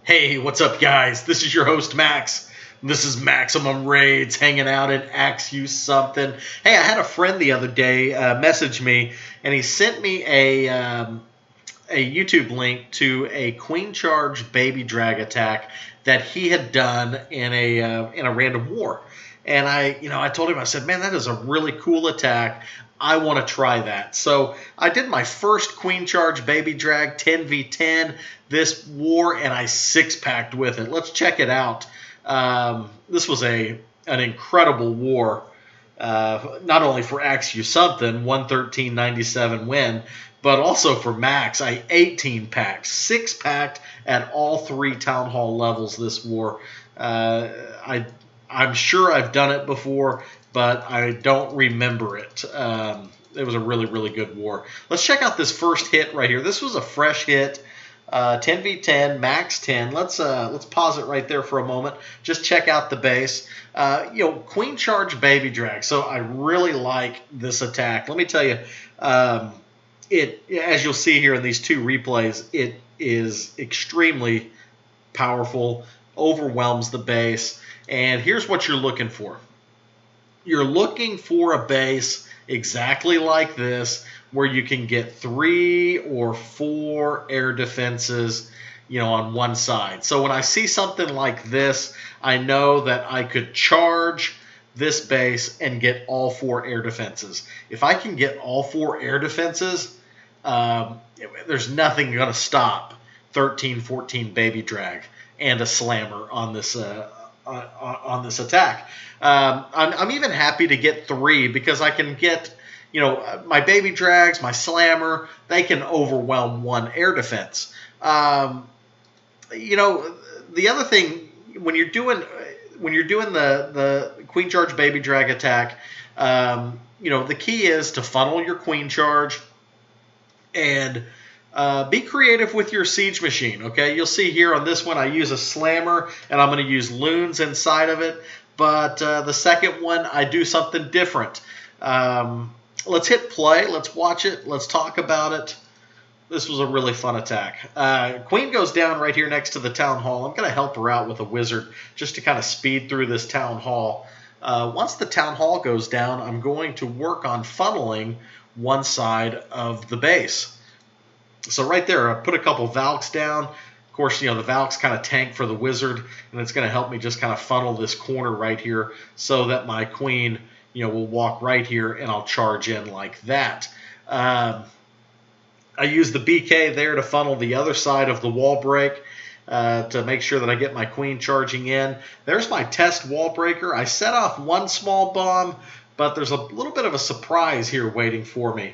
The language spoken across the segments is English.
Hey, what's up, guys? This is your host, Max. This is Maximum Raids hanging out in AxeYouSomethin. Hey, I had a friend the other day message me, and he sent me a YouTube link to a Queen Charge Baby Drag attack that he had done in a random war. And I told him, I said, man, that is a really cool attack. I want to try that. So I did my first Queen Charge Baby Drag 10v10 this war, and I six-packed with it. Let's check it out. This was an incredible war, not only for AxeYouSomethin, 113.97 win, but also for Max. I 18-packed, six-packed at all three Town Hall levels this war. I'm sure I've done it before, but I don't remember it. It was a really, really good war. Let's check out this first hit right here. This was a fresh hit, 10v10, max 10. Let's pause it right there for a moment. Just check out the base. Queen Charge Baby Drag. So I really like this attack. Let me tell you, as you'll see here in these two replays, it is extremely powerful, overwhelms the base. And here's what you're looking for. You're looking for a base exactly like this, where you can get 3 or 4 air defenses, on one side. So when I see something like this, I know that I could charge this base and get all 4 air defenses. If I can get all 4 air defenses, there's nothing going to stop 13-14 Baby Drag and a Slammer on this attack. I'm even happy to get 3 because I can get, my Baby Drags, my Slammer, they can overwhelm 1 air defense. The other thing, when you're doing the Queen Charge Baby Drag attack, the key is to funnel your Queen Charge and be creative with your siege machine, okay? You'll see here on this one I use a Slammer, and I'm going to use loons inside of it. But the second one, I do something different. Let's hit play. Let's watch it. Let's talk about it. This was a really fun attack. Queen goes down right here next to the Town Hall. I'm going to help her out with a wizard just to kind of speed through this Town Hall. Once the Town Hall goes down, I'm going to work on funneling one side of the base. So right there, I put a couple Valks down. Of course, the Valks kind of tank for the wizard, and it's going to help me just kind of funnel this corner right here so that my queen, will walk right here, and I'll charge in like that. I use the BK there to funnel the other side of the wall break to make sure that I get my queen charging in. There's my test wall breaker. I set off one small bomb, but there's a little bit of a surprise here waiting for me.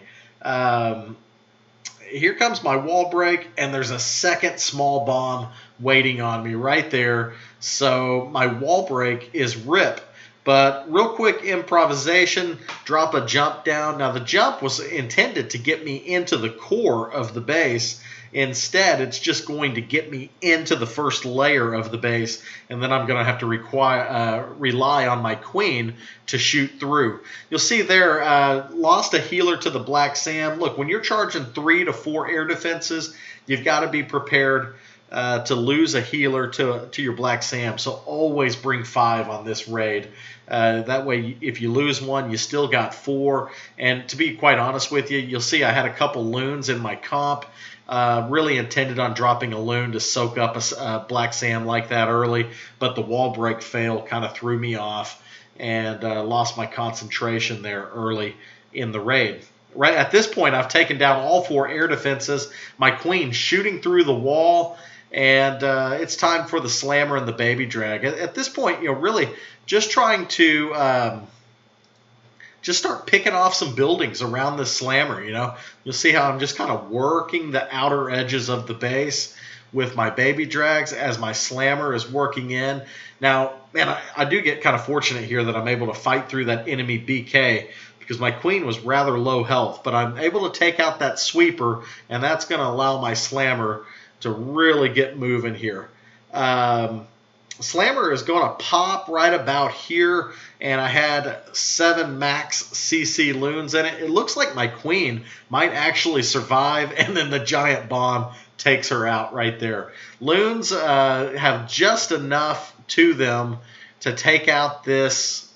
Here comes my wall break, and there's a second small bomb waiting on me right there. So my wall break is rip. But real quick improvisation, drop a jump down. Now the jump was intended to get me into the core of the base. Instead, it's just going to get me into the first layer of the base, and then I'm going to have to rely on my queen to shoot through. You'll see there, lost a healer to the Black Sam. Look, when you're charging 3 to 4 air defenses, you've got to be prepared to lose a healer to your Black Sam. So always bring 5 on this raid. That way, if you lose one, you still got 4. And to be quite honest with you, you'll see I had a couple loons in my comp. Really intended on dropping a loon to soak up a Black Sam like that early, but the wall break fail kind of threw me off, and lost my concentration there early in the raid. Right at this point, I've taken down all 4 air defenses. My queen shooting through the wall, and it's time for the Slammer and the Baby Drag. At this point, really just trying to just start picking off some buildings around the Slammer. You'll see how I'm just kind of working the outer edges of the base with my Baby Drags as my Slammer is working in. Now, man, I do get kind of fortunate here that I'm able to fight through that enemy BK because my queen was rather low health, but I'm able to take out that sweeper, and that's going to allow my Slammer to really get moving here. Slammer is going to pop right about here, and I had 7 max CC loons in it. It looks like my queen might actually survive, and then the giant bomb takes her out right there. Loons have just enough to them to take out this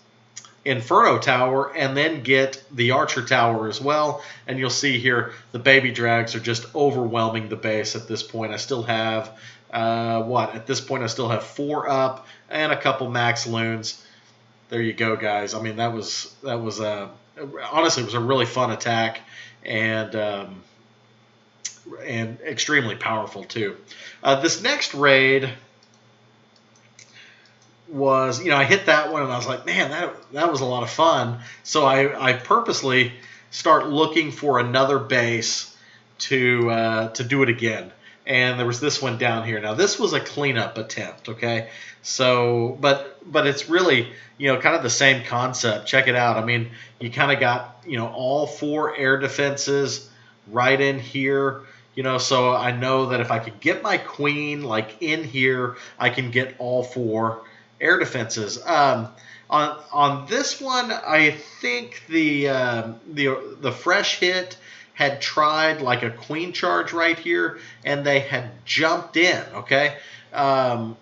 Inferno Tower and then get the Archer Tower as well. And you'll see here the baby drags are just overwhelming the base at this point. I still have, at this point I still have 4 up and a couple max loons. There you go, guys. I mean, that was honestly, it was a really fun attack and extremely powerful too. This next raid was, I hit that one and I was like, man, that was a lot of fun. So I purposely start looking for another base to do it again. And there was this one down here. Now this was a cleanup attempt, okay? So, but it's really, kind of the same concept. Check it out. I mean, you kind of got, all 4 air defenses right in here. So I know that if I could get my queen like in here, I can get all 4 air defenses. On this one, I think the fresh hit had tried like a queen charge right here, and they had jumped in. Okay, but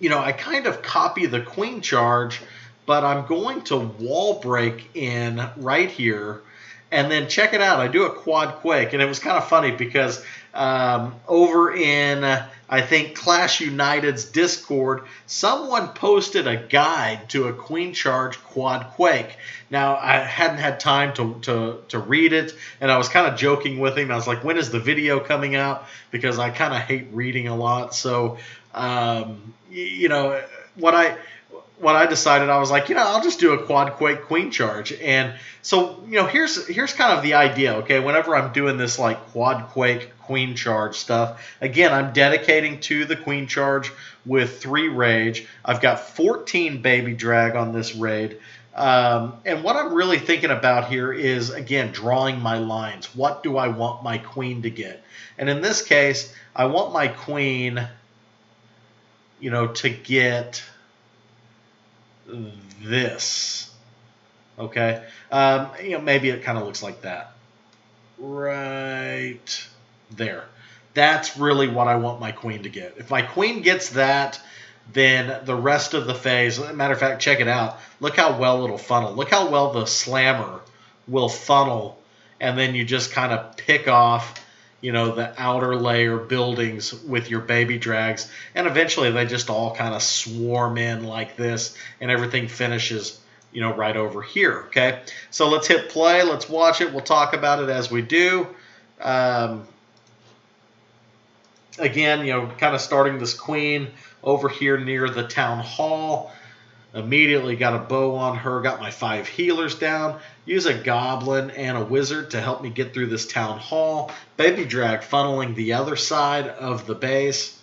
I kind of copy the queen charge, but I'm going to wall break in right here. And then check it out. I do a quad Quake, and it was kind of funny because over in, I think, Clash United's Discord, someone posted a guide to a queen charge quad Quake. Now, I hadn't had time to read it, and I was kind of joking with him. I was like, when is the video coming out? Because I kind of hate reading a lot. So, what I decided, I was like, I'll just do a quad Quake queen charge. And so, here's kind of the idea, okay? Whenever I'm doing this like quad Quake queen charge stuff, again, I'm dedicating to the queen charge with 3 rage. I've got 14 baby drag on this raid. And what I'm really thinking about here is, again, drawing my lines. What do I want my queen to get? And in this case, I want my queen, to get this. Okay, maybe it kind of looks like that right there. That's really what I want my queen to get. If my queen gets that, then the rest of the phase, matter of fact, check it out. Look how well it'll funnel. Look how well the slammer will funnel, and then you just kind of pick off the outer layer buildings with your baby drags, and eventually they just all kind of swarm in like this, and everything finishes, right over here, okay? So let's hit play. Let's watch it. We'll talk about it as we do. Again, kind of starting this queen over here near the town hall. Immediately got a bow on her, got my 5 healers down, use a goblin and a wizard to help me get through this town hall. Baby drag funneling the other side of the base.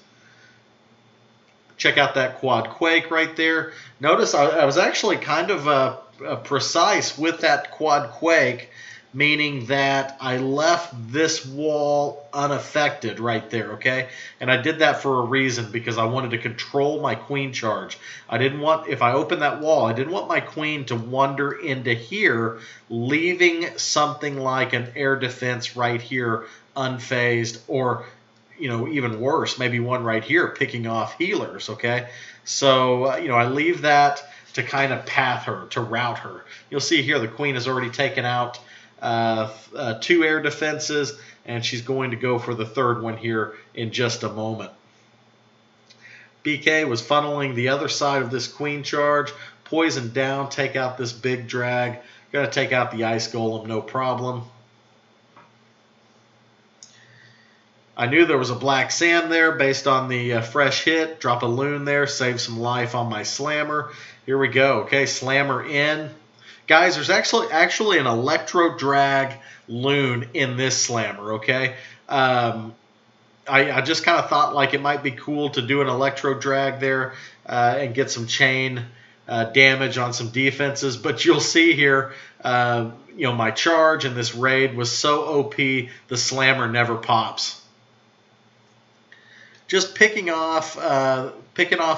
Check out that quad Quake right there. Notice I was actually kind of precise with that quad Quake, meaning that I left this wall unaffected right there, okay? And I did that for a reason, because I wanted to control my queen charge. I didn't want, if I opened that wall, I didn't want my queen to wander into here, leaving something like an air defense right here unfazed, or, even worse, maybe one right here picking off healers, okay? So, I leave that to kind of path her, to route her. You'll see here the queen has already taken out 2 air defenses, and she's going to go for the 3rd one here in just a moment. BK was funneling the other side of this queen charge, poison down, take out this big drag. Gonna take out the ice golem, no problem. I knew there was a black sand there based on the fresh hit. Drop a loon there, save some life on my slammer. Here we go. Okay, slammer in. Guys, there's actually an electro drag loon in this slammer, okay? I just kind of thought like it might be cool to do an electro drag there and get some chain damage on some defenses. But you'll see here, my charge in this raid was so OP, the slammer never pops. Just picking off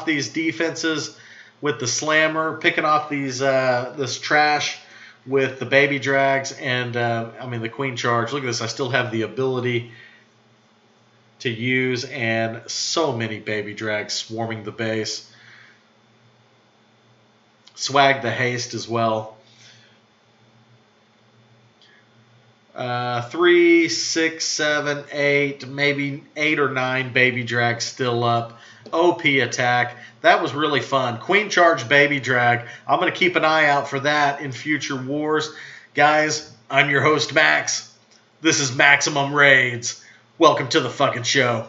these defenses with the slammer, picking off these this trash with the baby drags and, I mean, the queen charge. Look at this. I still have the ability to use, and so many baby drags swarming the base. Swag the haste as well. 3, 6, 7, 8, maybe 8 or 9 baby drags still up. OP attack. That was really fun. Queen charge baby drag. I'm going to keep an eye out for that in future wars. Guys, I'm your host, Max. This is Maximum Raids. Welcome to the fucking show.